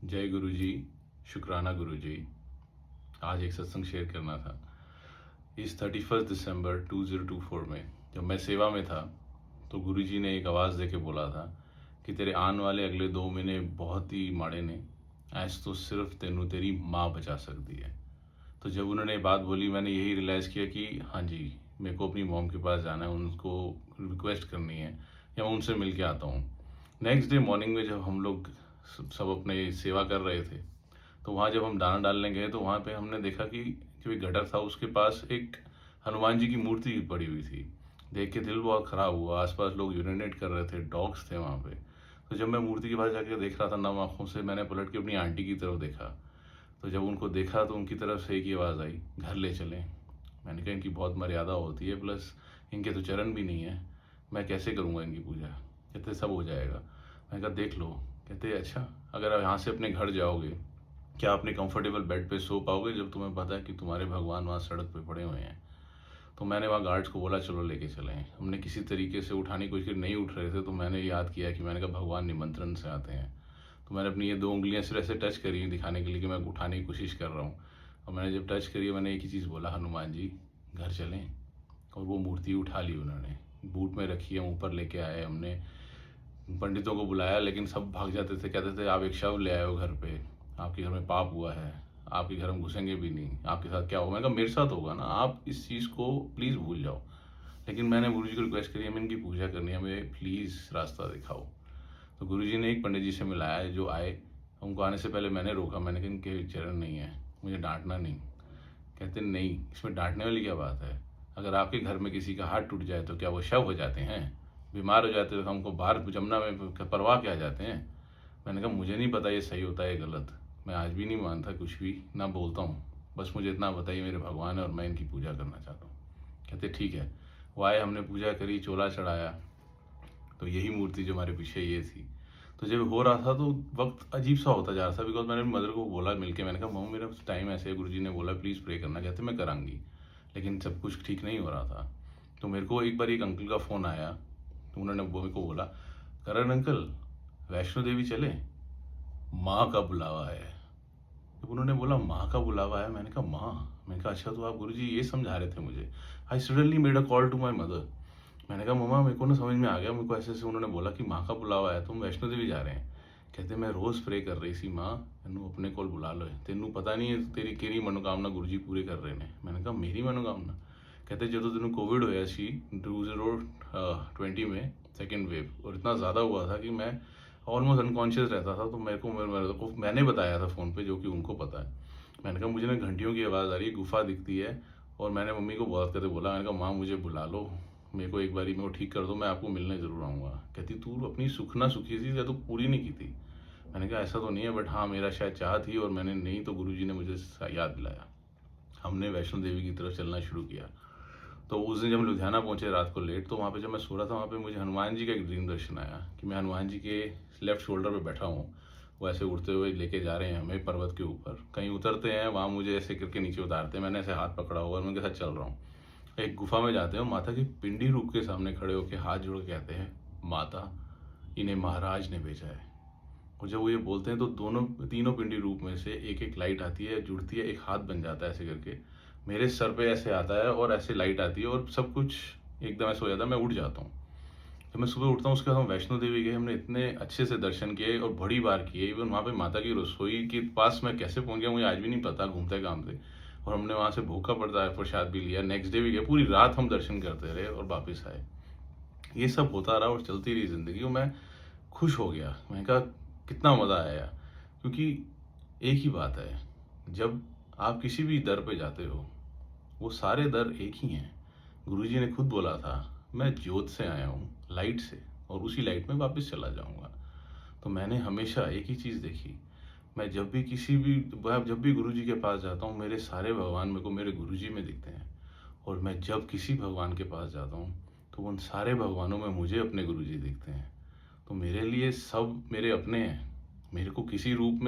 जय गुरु जी। शुक्राना गुरु जी। आज एक सत्संग शेयर करना था। इस 31 दिसंबर 2024 में जब मैं सेवा में था तो गुरु जी ने एक आवाज़ दे के बोला था कि तेरे आने वाले अगले 2 महीने बहुत ही माड़े ने, ऐस तो सिर्फ तेनू तेरी माँ बचा सकती है। तो जब उन्होंने ये बात बोली मैंने यही रियलाइज़ किया कि हाँ जी, मेरे को अपनी मॉम के पास जाना है, उनको रिक्वेस्ट करनी है या मैं उनसे मिल के आता हूँ। नेक्स्ट डे मॉर्निंग में जब हम लोग सब अपने सेवा कर रहे थे तो वहाँ जब हम दाना डालने गए तो वहाँ पे हमने देखा कि जो एक गटर था उसके पास एक हनुमान जी की मूर्ति पड़ी हुई थी। देख के दिल बहुत ख़राब हुआ। आसपास लोग यूरिनेट कर रहे थे, डॉग्स थे वहाँ पे। तो जब मैं मूर्ति के पास जाकर देख रहा था नम आँखों से, मैंने पलट के अपनी आंटी की तरफ देखा। तो जब उनको देखा तो उनकी तरफ से एक ही आवाज़ आई, घर ले चलें। मैंने कहा इनकी बहुत मर्यादा होती है, प्लस इनके तो चरण भी नहीं है, मैं कैसे करूँगा इनकी पूजा। कहते सब हो जाएगा। मैंने कहा देख लो। कहते अच्छा, अगर आप यहाँ से अपने घर जाओगे क्या अपने कंफर्टेबल बेड पे सो पाओगे जब तुम्हें पता है कि तुम्हारे भगवान वहाँ सड़क पे पड़े हुए हैं। तो मैंने वहाँ गार्ड्स को बोला चलो लेके चलें। हमने किसी तरीके से उठाने की कोशिश की, नहीं उठ रहे थे तो मैंने याद किया कि मैंने कहा भगवान निमंत्रण से आते हैं। तो मैंने अपनी ये 2 उंगलियां सिर्फ ऐसे टच करी दिखाने के लिए कि मैं उठाने की कोशिश कर रहा हूँ। और मैंने जब टच करी मैंने एक ही चीज़ बोला, हनुमान जी घर चलें। और वो मूर्ति उठा ली उन्होंने, बूट में रखी है, ऊपर लेके आए। हमने पंडितों को बुलाया लेकिन सब भाग जाते थे, कहते थे आप एक शव ले आए हो घर पे, आपके घर में पाप हुआ है, आपके घर हम घुसेंगे भी नहीं, आपके साथ क्या होगा। मैंने कहा मेरे साथ होगा ना, आप इस चीज़ को प्लीज़ भूल जाओ। लेकिन मैंने गुरु जी को रिक्वेस्ट करी हमें इनकी पूजा करनी है, हमें प्लीज़ रास्ता दिखाओ। तो गुरु जी ने एक पंडित जी से मिलाया जो आए। उनको आने से पहले मैंने रोका, मैंने कहा इनके चरण नहीं है, मुझे डांटना नहीं। कहते नहीं, इसमें डांटने वाली क्या बात है। अगर आपके घर में किसी का हाथ टूट जाए तो क्या वो शव हो जाते हैं, बीमार हो जाते हैं तो हमको बाहर जमुना में परवाह क्या जाते हैं। मैंने कहा मुझे नहीं पता ये सही होता है गलत, मैं आज भी नहीं मानता कुछ भी ना बोलता हूँ, बस मुझे इतना बताइए मेरे भगवान है और मैं इनकी पूजा करना चाहता हूँ। कहते ठीक है। वो आए, हमने पूजा करी, चोला चढ़ाया। तो यही मूर्ति जो हमारे पीछे ये थी। तो जब हो रहा था तो वक्त अजीब सा होता जा रहा था, बिकॉज मैंने मदर को बोला मिलके, मैंने कहा मम्मी मेरा टाइम ऐसे है, गुरुजी ने बोला प्लीज़ प्रे करना। कहते मैं करांगी, लेकिन सब कुछ ठीक नहीं हो रहा था। तो मेरे को एक बार एक अंकल का फ़ोन आया, तो उन्होंने वो मेरे को बोला, करण अंकल वैष्णो देवी चले, माँ का बुलावा है। तो उन्होंने बोला माँ का बुलावा है। मैंने कहा माँ, मैंने कहा अच्छा तो आप गुरुजी ये समझा रहे थे मुझे। I suddenly made a call to my mother. मैंने कहा मम्मा मेरे को ना समझ में आ गया, मेरे को ऐसे ऐसे उन्होंने बोला कि माँ का बुलावा है, तुम वैष्णो देवी जा रहे हैं। कहते मैं रोज़ प्रे कर रही सी माँ, तेनू अपने कोल बुला लो, तेनू पता नहीं है तेरी केरी मनोकामना गुरुजी पूरे कर रहे हैं। मैंने कहा मेरी मनोकामना। कहते जो तेनू कोविड होया सी 2020 में सेकेंड वेव, और इतना ज़्यादा हुआ था कि मैं ऑलमोस्ट अनकॉन्शियस रहता था। तो मैंने बताया था फ़ोन पे, जो कि उनको पता है। मैंने कहा मुझे ना घंटियों की आवाज़ आ रही है, गुफा दिखती है, और मैंने मम्मी को बहुत करते बोला, मैंने कहा माँ मुझे बुला लो, मेरे को एक बारी मेरे को ठीक कर दो, मैं आपको मिलने ज़रूर आऊँगा। कहती तू अपनी सुख ना सुखी थी या तो पूरी नहीं की थी। मैंने कहा ऐसा तो नहीं है, बट हाँ मेरा शायद चाह थी और मैंने नहीं, तो गुरुजी ने मुझे याद दिलाया। हमने वैष्णो देवी की तरफ चलना शुरू किया। तो उस दिन जब हम लुधियाना पहुंचे रात को लेट, तो वहाँ पे जब मैं सो रहा था वहाँ पे मुझे हनुमान जी का एक ड्रीम दर्शन आया कि मैं हनुमान जी के लेफ्ट शोल्डर पे बैठा हूँ। वो ऐसे उड़ते हुए लेके जा रहे हैं हमें पर्वत के ऊपर, कहीं उतरते हैं वहाँ मुझे ऐसे करके नीचे उतारते हैं, मैंने ऐसे हाथ पकड़ा हुआ और मैं उनके साथ चल रहा हूँ। एक गुफा में जाते हैं, माता की पिंडी रूप के सामने खड़े होकर हाथ जोड़ के कहते हैं माता, इन्हें महाराज ने भेजा है। और जब वो ये बोलते हैं तो दोनों तीनों पिंडी रूप में से एक एक लाइट आती है, जुड़ती है, एक हाथ बन जाता है ऐसे करके मेरे सर पे ऐसे आता है और ऐसे लाइट आती है और सब कुछ एकदम ऐसे हो जाता है, मैं उठ जाता हूँ। जब मैं सुबह उठता हूँ उसके बाद हम वैष्णो देवी गए, हमने इतने अच्छे से दर्शन किए और बड़ी बार किए। इवन वहाँ पे माता की रसोई के पास मैं कैसे पहुँच गया मुझे आज भी नहीं पता, घूमते घामते। और हमने वहाँ से भूखा पड़ता है प्रसाद भी लिया। नेक्स्ट डे भी गए, पूरी रात हम दर्शन करते रहे और वापस आए। ये सब होता रहा और चलती रही ज़िंदगी और मैं खुश हो गया। मैंने कहा कितना मज़ा आया, क्योंकि एक ही बात है, जब आप किसी भी दर पे जाते हो वो सारे दर एक ही हैं। गुरुजी ने खुद बोला था मैं ज्योत से आया हूँ, लाइट से, और उसी लाइट में वापस चला जाऊँगा। तो मैंने हमेशा एक ही चीज़ देखी, मैं जब भी गुरुजी के पास जाता हूँ मेरे सारे भगवान मेरे को मेरे गुरुजी में दिखते हैं। और मैं जब किसी भगवान के पास जाता हूँ तो उन सारे भगवानों में मुझे अपने गुरुजी दिखते हैं। तो मेरे लिए सब मेरे अपने हैं। मेरे को किस रूप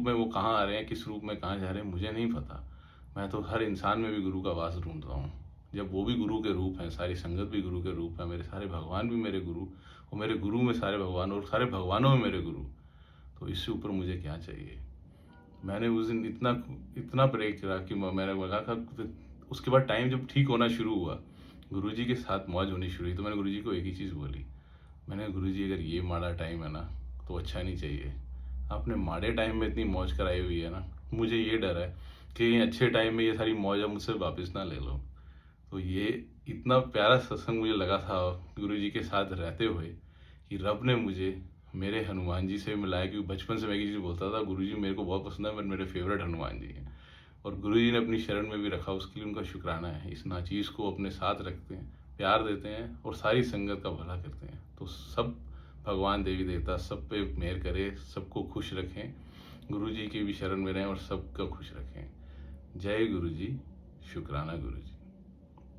में वो कहाँ आ रहे हैं, किस रूप में कहाँ जा रहे हैं मुझे नहीं पता। मैं तो हर इंसान में भी गुरु का वास ढूंढता हूँ। जब वो भी गुरु के रूप हैं, सारी संगत भी गुरु के रूप है, मेरे सारे भगवान भी मेरे गुरु, और मेरे गुरु में सारे भगवान और सारे भगवानों में मेरे गुरु। तो तो इससे ऊपर मुझे क्या चाहिए। मैंने उस दिन इतना इतना प्रे करा कि मैंने बोला था। उसके बाद टाइम जब ठीक होना शुरू हुआ, गुरुजी के साथ मौज होनी शुरू हुई, तो मैंने गुरुजी को एक ही चीज़ बोली। मैंने, गुरुजी अगर ये माड़ा टाइम है ना तो अच्छा नहीं चाहिए। आपने माड़े टाइम में इतनी मौज कराई हुई है ना, मुझे ये डर है कि ये अच्छे टाइम में ये सारी मौज आप मुझसे वापस ना ले लो। तो ये इतना प्यारा सत्संग मुझे लगा था गुरुजी के साथ रहते हुए कि रब ने मुझे मेरे हनुमान जी से मिलाया। क्योंकि बचपन से मैं एक चीज़ बोलता था, गुरुजी मेरे को बहुत पसंद है, पर मेरे फेवरेट हनुमान जी हैं। और गुरुजी ने अपनी शरण में भी रखा, उसके लिए उनका शुक्राना है। इस नाचीज़ को अपने साथ रखते हैं, प्यार देते हैं और सारी संगत का भला करते हैं। तो सब भगवान देवी देवता सब पे मेहर करे, सबको खुश रखें, गुरुजी की भी शरण में रहें और सबको खुश रखें। जय गुरुजी, शुक्राना गुरुजी।